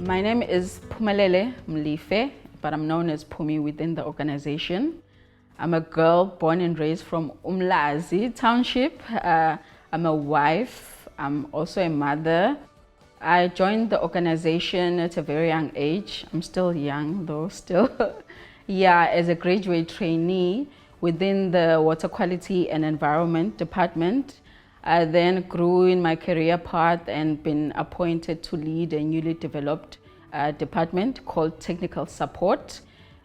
My name is Phumelele Molefe, but I'm known as Phumi within the organization. I'm a girl born and raised from Umlazi Township. I'm a wife. I'm also a mother. I joined the organization at a very young age. I'm still young though, still. Yeah, as a graduate trainee within the Water Quality and Environment Department. I then grew in my career path and been appointed to lead a newly developed department called Technical Support.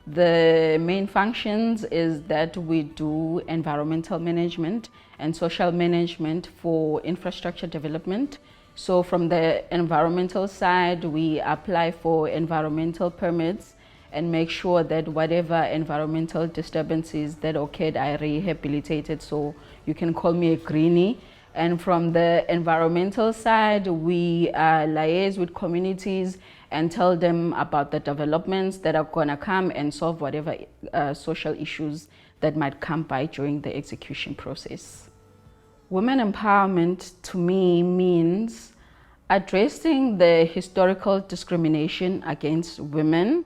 The main functions is that we do environmental management and social management for infrastructure development. So from the environmental side, we apply for environmental permits and make sure that whatever environmental disturbances that occurred are rehabilitated. So you can call me a greenie. And from the environmental side, we liaise with communities and tell them about the developments that are going to come and solve whatever social issues that might come by during the execution process. Women empowerment to me means addressing the historical discrimination against women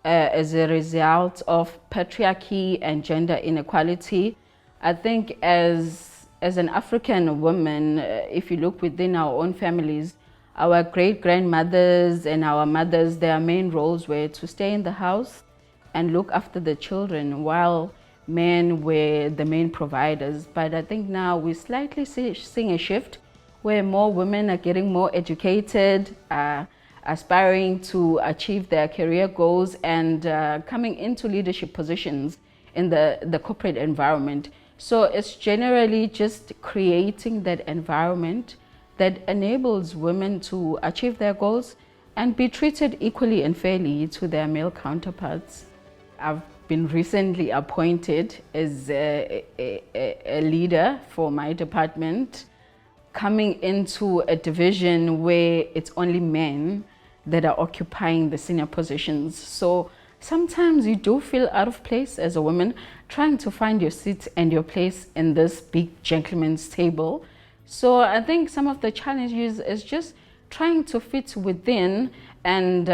as a result of patriarchy and gender inequality. I think as an African woman, if you look within our own families, our great-grandmothers and our mothers, their main roles were to stay in the house and look after the children while men were the main providers. But I think now we're slightly seeing a shift where more women are getting more educated, aspiring to achieve their career goals and coming into leadership positions in the corporate environment. So it's generally just creating that environment that enables women to achieve their goals and be treated equally and fairly to their male counterparts. I've been recently appointed as a leader for my department, coming into a division where it's only men that are occupying the senior positions. So sometimes you do feel out of place as a woman, trying to find your seat and your place in this big gentleman's table. So I think some of the challenges is just trying to fit within and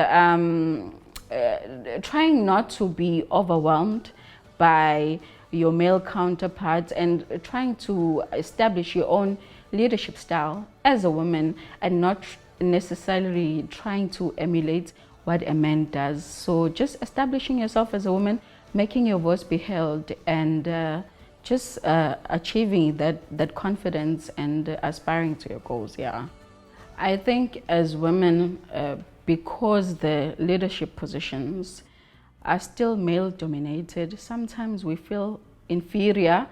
trying not to be overwhelmed by your male counterparts and trying to establish your own leadership style as a woman and not necessarily trying to emulate what a man does. So just establishing yourself as a woman, making your voice be heard, and just achieving that confidence and aspiring to your goals. Yeah, I think as women, because the leadership positions are still male dominated, sometimes we feel inferior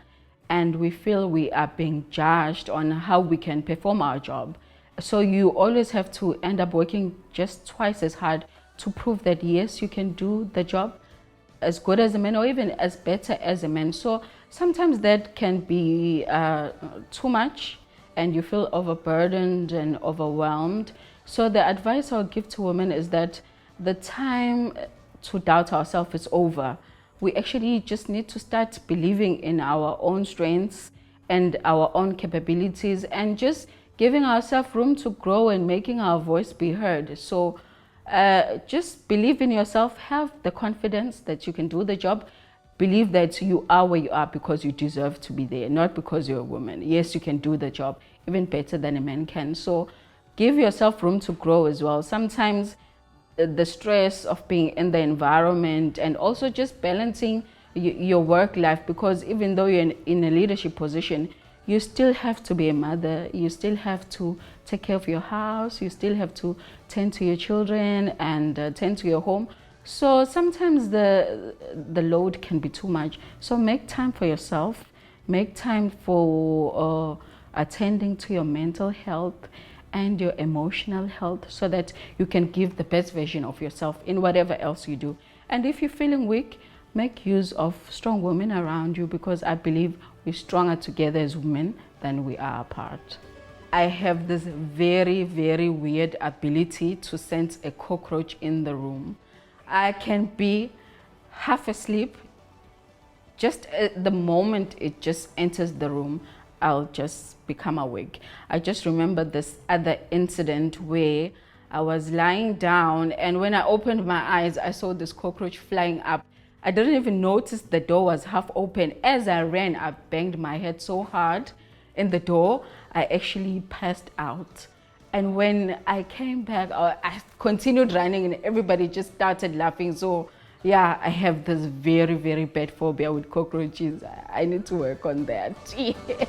and we feel we are being judged on how we can perform our job. So you always have to end up working just twice as hard to prove that yes, you can do the job as good as a man or even as better as a man. So sometimes that can be too much and you feel overburdened and overwhelmed. So the advice I'll give to women is that the time to doubt ourselves is over. We actually just need to start believing in our own strengths and our own capabilities and just giving ourselves room to grow and making our voice be heard. So just believe in yourself, have the confidence that you can do the job. Believe that you are where you are because you deserve to be there, not because you're a woman. Yes, you can do the job even better than a man can. So give yourself room to grow as well. Sometimes the stress of being in the environment and also just balancing your work life, because even though you're in a leadership position, you still have to be a mother, you still have to take care of your house, you still have to tend to your children and tend to your home. So sometimes the load can be too much. So make time for yourself, make time for attending to your mental health and your emotional health so that you can give the best version of yourself in whatever else you do. And if you're feeling weak, make use of strong women around you, because I believe we're stronger together as women than we are apart. I have this very, very weird ability to sense a cockroach in the room. I can be half asleep, just at the moment it just enters the room, I'll just become awake. I just remember this other incident where I was lying down, and when I opened my eyes, I saw this cockroach flying up. I didn't even notice the door was half open. As I ran, I banged my head so hard in the door, I actually passed out. And when I came back, I continued running and everybody just started laughing. So yeah, I have this very, very bad phobia with cockroaches. I need to work on that. Yes.